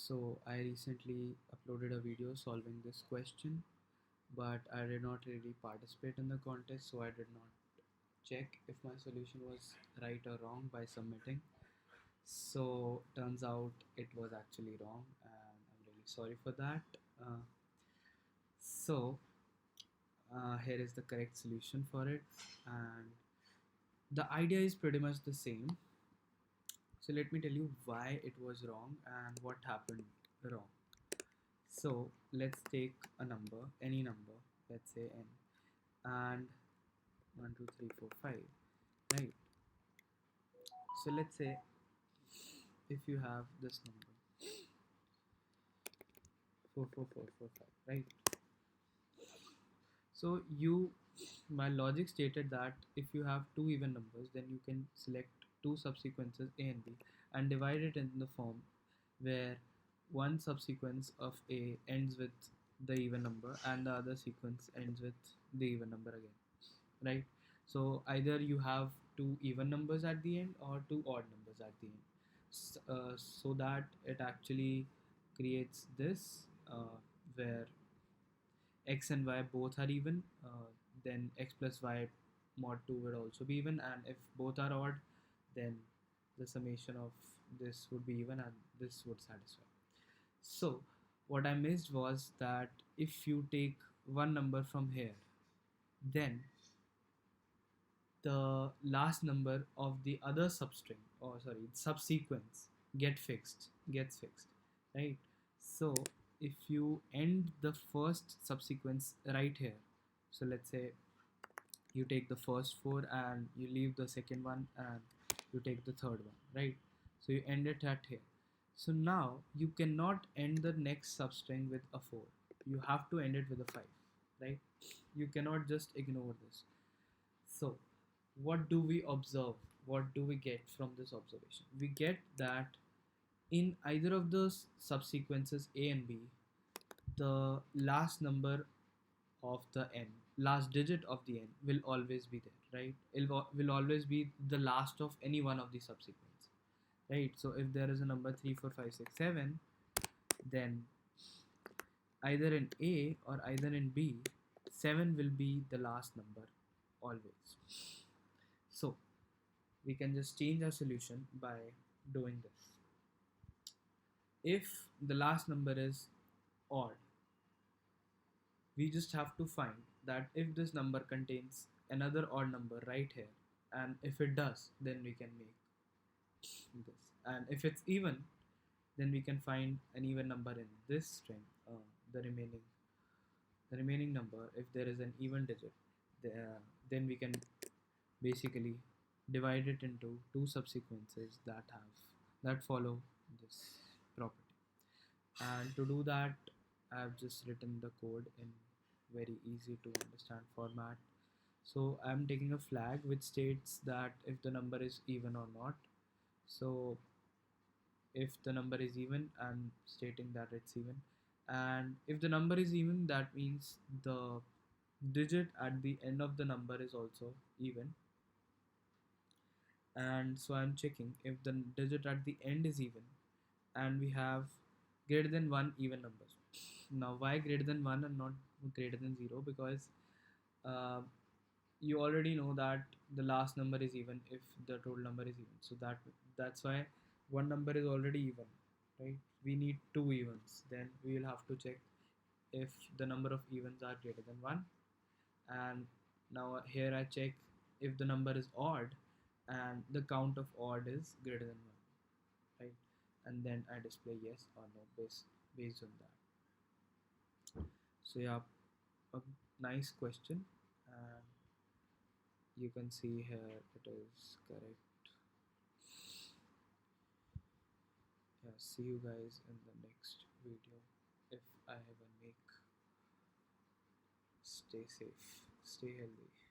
So I recently uploaded a video solving this question, but I did not really participate in the contest, so I did not check if my solution was right or wrong by submitting. So turns out it was actually wrong, and I'm really sorry for that. Uh, so here is the correct solution for it, and the idea is pretty much the same. So let me tell you why it was wrong and what happened wrong. So let's take a number, any number, let's say n, and 1, 2, 3, 4, 5, right? So let's say if you have this number 4, 4, 4, 4, 5, right? So my logic stated that if you have two even numbers, then you can select two subsequences a and b and divide it in the form where one subsequence of a ends with the even number and the other sequence ends with the even number again, right? So either you have two even numbers at the end or two odd numbers at the end, so that it actually creates this where x and y both are even, then x plus y mod 2 would also be even, and if both are odd, then the summation of this would be even and this would satisfy. So what I missed was that if you take one number from here, then the last number of the other substring, or sorry, subsequence gets fixed, right? So if you end the first subsequence right here, so let's say you take the first four and you leave the second one and you take the third one, right? So you end it at here. So now you cannot end the next substring with a 4, you have to end it with a 5, right? You cannot just ignore this. So what do we observe? What do we get from this observation? We get that in either of those subsequences a and b, the last number of the n, last digit of the n will always be there, right? It will always be the last of any one of the subsequence, right? So if there is a number 3, 4, 5, 6, 7, then either in a or either in b, 7 will be the last number always. So we can just change our solution by doing this. If the last number is odd, we just have to find that if this number contains another odd number right here, and if it does, then we can make this, and if it's even, then we can find an even number in this string, the remaining number. If there is an even digit, then we can basically divide it into two subsequences that follow this property. And to do that, I've just written the code in very easy to understand format. So I'm taking a flag which states that if the number is even or not. So if the number is even, I'm stating that it's even, and if the number is even, that means the digit at the end of the number is also even. And so I'm checking if the digit at the end is even, and we have greater than 1 even numbers. Now why greater than 1 and not greater than 0? Because uh, you already know that the last number is even if the total number is even, so that's why one number is already even, right? We need two evens, then we will have to check if the number of evens are greater than 1. And now here I check if the number is odd and the count of odd is greater than 1, right? And then I display yes or no based on that. So yeah, a nice question, and you can see here it is correct. Yeah, see you guys in the next video if I ever make. Stay safe, stay healthy.